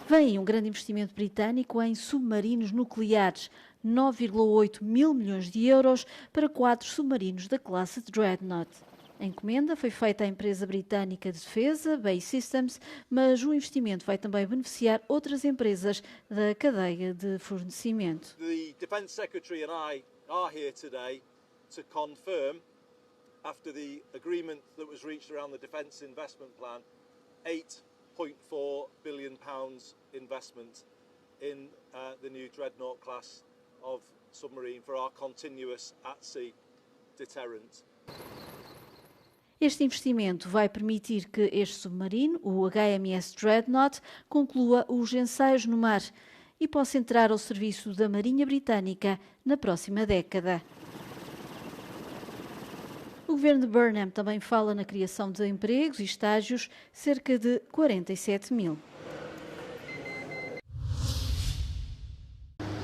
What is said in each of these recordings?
Vem aí um grande investimento britânico em submarinos nucleares, 9,8 mil milhões de euros para 4 submarinos da classe Dreadnought. A encomenda foi feita à empresa britânica de defesa, BAE Systems, mas o investimento vai também beneficiar outras empresas da cadeia de fornecimento. The Defence Secretary and I are here today to confirm, after the agreement that was reached around the Defence Investment Plan, £8.4 billion investment in the new Dreadnought class of submarine for our continuous at-sea deterrent. Este investimento vai permitir que este submarino, o HMS Dreadnought, conclua os ensaios no mar e possa entrar ao serviço da Marinha Britânica na próxima década. O governo de Burnham também fala na criação de empregos e estágios, cerca de 47 mil.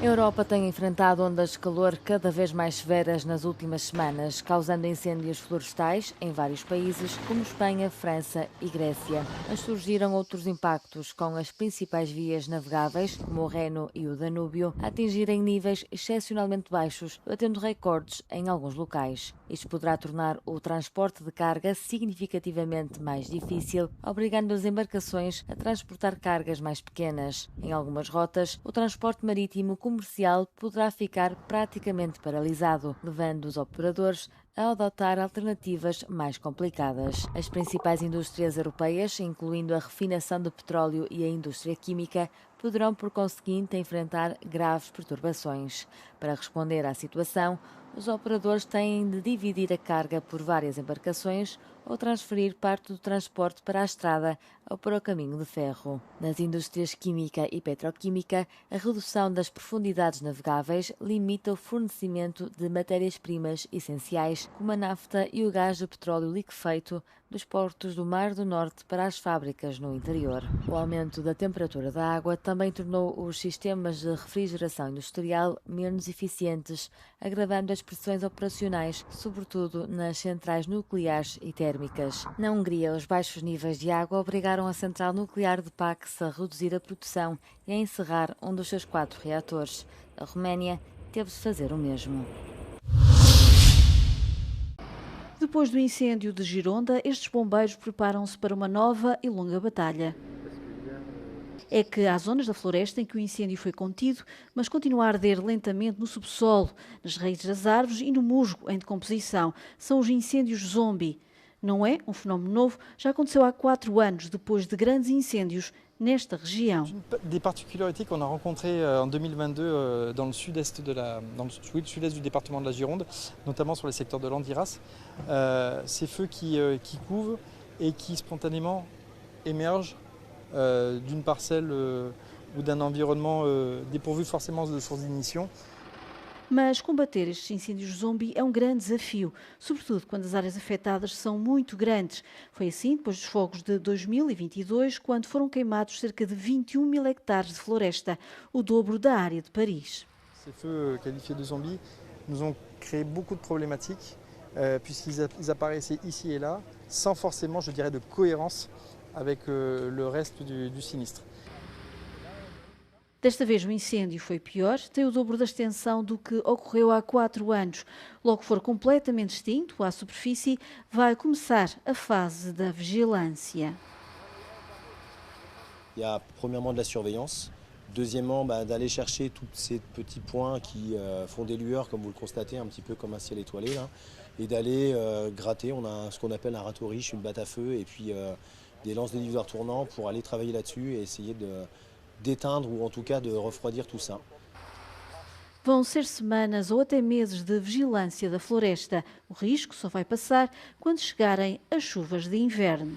A Europa tem enfrentado ondas de calor cada vez mais severas nas últimas semanas, causando incêndios florestais em vários países, como Espanha, França e Grécia. Mas surgiram outros impactos, com as principais vias navegáveis, como o Reno e o Danúbio, a atingirem níveis excepcionalmente baixos, batendo recordes em alguns locais. Isto poderá tornar o transporte de carga significativamente mais difícil, obrigando as embarcações a transportar cargas mais pequenas. Em algumas rotas, o transporte marítimo comercial poderá ficar praticamente paralisado, levando os operadores a adotar alternativas mais complicadas. As principais indústrias europeias, incluindo a refinação de petróleo e a indústria química, poderão, por conseguinte, enfrentar graves perturbações. Para responder à situação, os operadores têm de dividir a carga por várias embarcações ou transferir parte do transporte para a estrada ou para o caminho de ferro. Nas indústrias química e petroquímica, a redução das profundidades navegáveis limita o fornecimento de matérias-primas essenciais, como a nafta e o gás de petróleo liquefeito, dos portos do Mar do Norte para as fábricas no interior. O aumento da temperatura da água também tornou os sistemas de refrigeração industrial menos eficientes, agravando as pressões operacionais, sobretudo nas centrais nucleares e térmicas. Na Hungria, os baixos níveis de água obrigaram a central nuclear de Pax a reduzir a produção e a encerrar um dos seus 4 reatores. A Roménia teve de fazer o mesmo. Depois do incêndio de Gironda, estes bombeiros preparam-se para uma nova e longa batalha. É que há zonas da floresta em que o incêndio foi contido, mas continua a arder lentamente no subsolo, nas raízes das árvores e no musgo em decomposição. São os incêndios zombie. Não é um fenómeno novo, já aconteceu há 4 anos, depois de grandes incêndios nesta região. Une des particularités qu'on a rencontrées en 2022 dans le sud-est du département de la Gironde, notamment sur les secteurs de Landiras, ces feux qui couvent et qui spontanément émergent d'une parcelle ou d'un environnement dépourvu forcément de sources d'ignition. Mas combater estes incêndios zombie é um grande desafio, sobretudo quando as áreas afetadas são muito grandes. Foi assim depois dos fogos de 2022, quando foram queimados cerca de 21 mil hectares de floresta, o dobro da área de Paris. Ces feux qualifiés de zombies nous ont créé beaucoup de problématiques puisqu'ils apparaissaient ici et là, sans forcément, je dirais, de cohérence avec le reste du sinistre. Desta vez o incêndio foi pior, tem o dobro da extensão do que ocorreu há 4 anos. Logo que for completamente extinto à superfície, vai começar a fase da vigilância. Il y a premièrement de la surveillance, deuxièmement d'aller chercher tous ces petits points qui font des lueurs, comme vous le constatez, un petit peu comme un ciel étoilé, là, et d'aller gratter. On a ce qu'on appelle un râteau riche, une batte à feu, et puis des lances déniveleurs tournants pour aller travailler là-dessus et essayer d'éteindre ou en tout cas de refroidir tout ça. Vão ser semanas ou até meses de vigilância da floresta. O risco só vai passar quando chegarem as chuvas de inverno.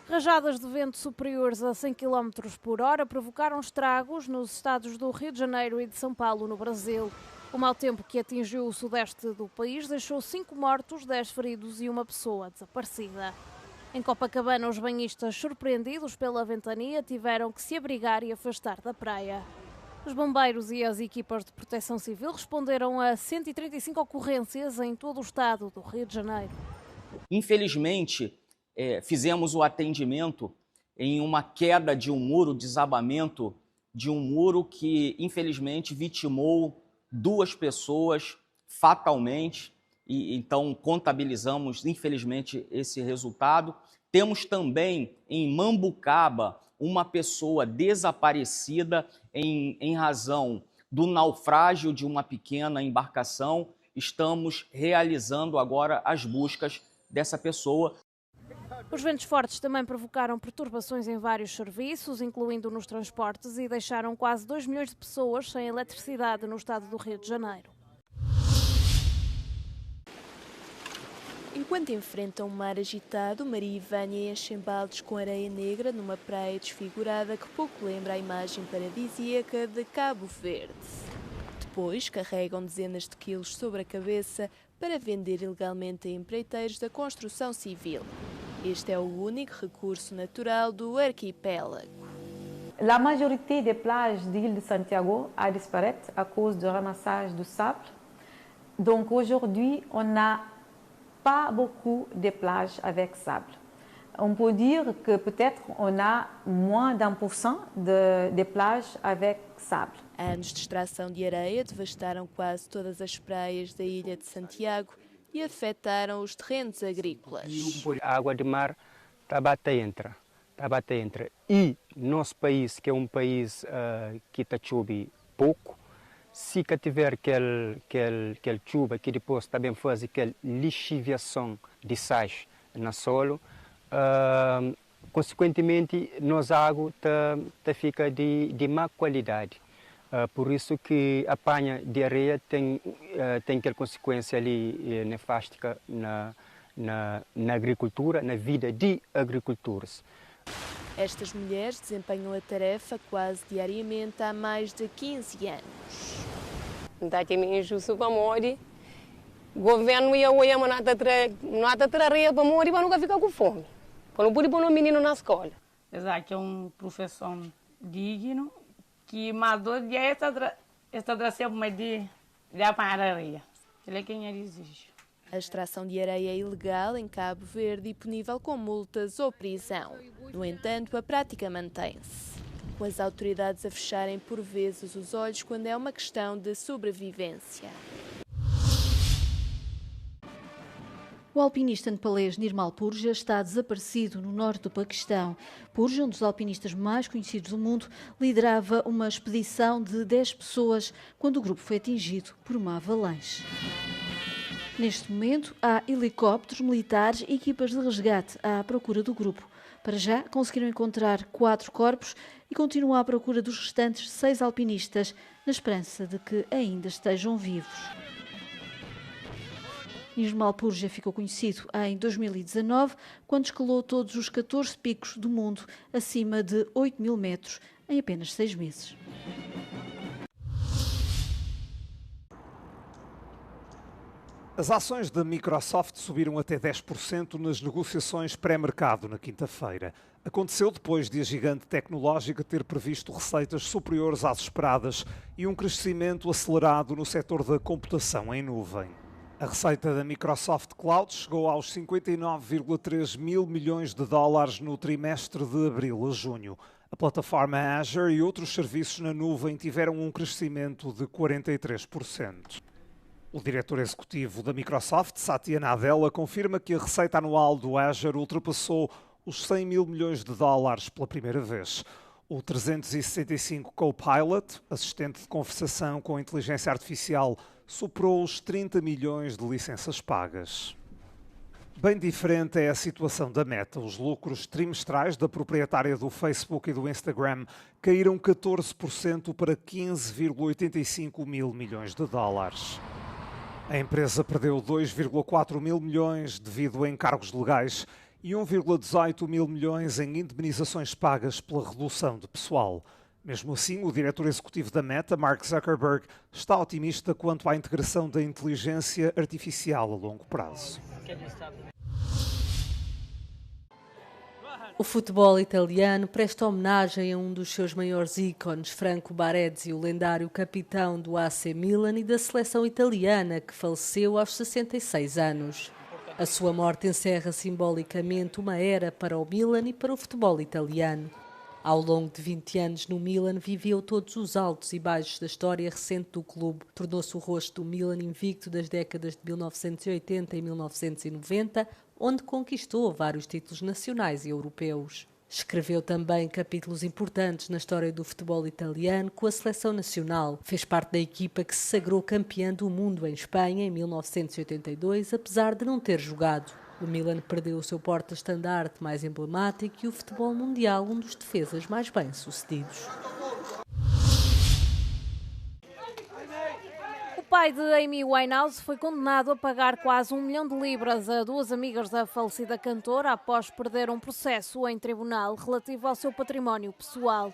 Rajadas de vento superiores a 100 km por hora provocaram estragos nos estados do Rio de Janeiro e de São Paulo, no Brasil. O mau tempo que atingiu o sudeste do país deixou 5 mortos, 10 feridos e uma pessoa desaparecida. Em Copacabana, os banhistas, surpreendidos pela ventania, tiveram que se abrigar e afastar da praia. Os bombeiros e as equipas de proteção civil responderam a 135 ocorrências em todo o estado do Rio de Janeiro. Infelizmente, fizemos o atendimento em uma queda de um muro, desabamento de um muro que, infelizmente, vitimou 2 pessoas fatalmente, e então contabilizamos, infelizmente, esse resultado. Temos também, em Mambucaba, uma pessoa desaparecida em razão do naufrágio de uma pequena embarcação. Estamos realizando agora as buscas dessa pessoa. Os ventos fortes também provocaram perturbações em vários serviços, incluindo nos transportes, e deixaram quase 2 milhões de pessoas sem eletricidade no estado do Rio de Janeiro. Enquanto enfrentam um mar agitado, Maria e Vânia enchem baldes com areia negra numa praia desfigurada que pouco lembra a imagem paradisíaca de Cabo Verde. Depois carregam dezenas de quilos sobre a cabeça para vender ilegalmente a empreiteiros da construção civil. Este é o único recurso natural do arquipélago. La majorité des plages de l'île de Santiago a disparu à cause du ramassage du sable. Donc aujourd'hui, on n'a pas beaucoup de plages avec sable. On peut dire que peut-être on a moins d'1% de plages avec sable. Anos de extração de areia devastaram quase todas as praias da ilha de Santiago e afetaram os terrenos agrícolas. A água de mar está a bater. E nosso país, que é um país que está chove pouco, se tiver aquela chuva que depois também faz aquela lixiviação de sais no solo, consequentemente, nossa água fica de má qualidade. Por isso que a apanha de areia tem aquela consequência ali nefástica na agricultura, na vida de agricultores. Estas mulheres desempenham a tarefa quase diariamente há mais de 15 anos. O governo ia olhar nada traria para morrer para nunca ficar com fome. Para não poder pôr um menino na escola. Exato, é uma profissão digna que mandou de esta sempre de apanhar areia. Ele é quem exige. A extração de areia é ilegal em Cabo Verde e punível com multas ou prisão. No entanto, a prática mantém-se, com as autoridades a fecharem por vezes os olhos quando é uma questão de sobrevivência. O alpinista nepalês Nirmal Purja está desaparecido no norte do Paquistão. Purja, um dos alpinistas mais conhecidos do mundo, liderava uma expedição de 10 pessoas quando o grupo foi atingido por uma avalanche. Neste momento, há helicópteros militares e equipas de resgate à procura do grupo. Para já, conseguiram encontrar 4 corpos e continuam à procura dos restantes 6 alpinistas, na esperança de que ainda estejam vivos. Nirmal Purja ficou conhecido em 2019, quando escalou todos os 14 picos do mundo, acima de 8.000 metros, em apenas 6 meses. As ações da Microsoft subiram até 10% nas negociações pré-mercado na quinta-feira. Aconteceu depois de a gigante tecnológica ter previsto receitas superiores às esperadas e um crescimento acelerado no setor da computação em nuvem. A receita da Microsoft Cloud chegou aos 59,3 mil milhões de dólares no trimestre de abril a junho. A plataforma Azure e outros serviços na nuvem tiveram um crescimento de 43%. O diretor executivo da Microsoft, Satya Nadella, confirma que a receita anual do Azure ultrapassou os 100 mil milhões de dólares pela primeira vez. O 365 Copilot, assistente de conversação com inteligência artificial, superou os 30 milhões de licenças pagas. Bem diferente é a situação da Meta. Os lucros trimestrais da proprietária do Facebook e do Instagram caíram 14% para 15,85 mil milhões de dólares. A empresa perdeu 2,4 mil milhões devido a encargos legais e 1,18 mil milhões em indemnizações pagas pela redução de pessoal. Mesmo assim, o diretor executivo da Meta, Mark Zuckerberg, está otimista quanto à integração da inteligência artificial a longo prazo. O futebol italiano presta homenagem a um dos seus maiores ícones, Franco Baresi, o lendário capitão do AC Milan e da seleção italiana, que faleceu aos 66 anos. A sua morte encerra simbolicamente uma era para o Milan e para o futebol italiano. Ao longo de 20 anos no Milan, viveu todos os altos e baixos da história recente do clube. Tornou-se o rosto do Milan invicto das décadas de 1980 e 1990, onde conquistou vários títulos nacionais e europeus. Escreveu também capítulos importantes na história do futebol italiano com a seleção nacional. Fez parte da equipa que se sagrou campeã do mundo em Espanha em 1982, apesar de não ter jogado. O Milan perdeu o seu porta-estandarte mais emblemático e o futebol mundial um dos defesas mais bem-sucedidos. O pai de Amy Winehouse foi condenado a pagar quase 1 milhão de libras a duas amigas da falecida cantora após perder um processo em tribunal relativo ao seu património pessoal.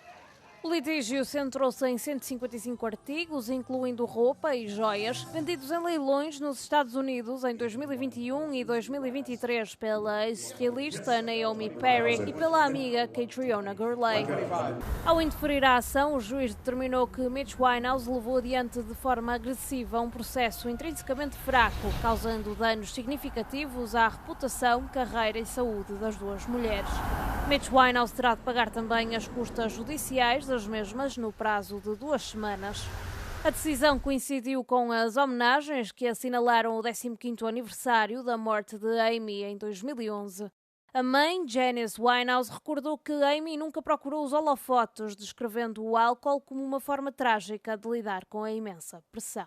O litígio centrou-se em 155 artigos, incluindo roupa e joias, vendidos em leilões nos Estados Unidos em 2021 e 2023 pela ex-estilista Naomi Perry e pela amiga Catriona Gurley. Ao indeferir a ação, o juiz determinou que Mitch Winehouse levou adiante de forma agressiva um processo intrinsecamente fraco, causando danos significativos à reputação, carreira e saúde das duas mulheres. Mitch Winehouse terá de pagar também as custas judiciais das mesmas no prazo de 2 semanas. A decisão coincidiu com as homenagens que assinalaram o 15º aniversário da morte de Amy em 2011. A mãe, Janice Winehouse, recordou que Amy nunca procurou os holofotes, descrevendo o álcool como uma forma trágica de lidar com a imensa pressão.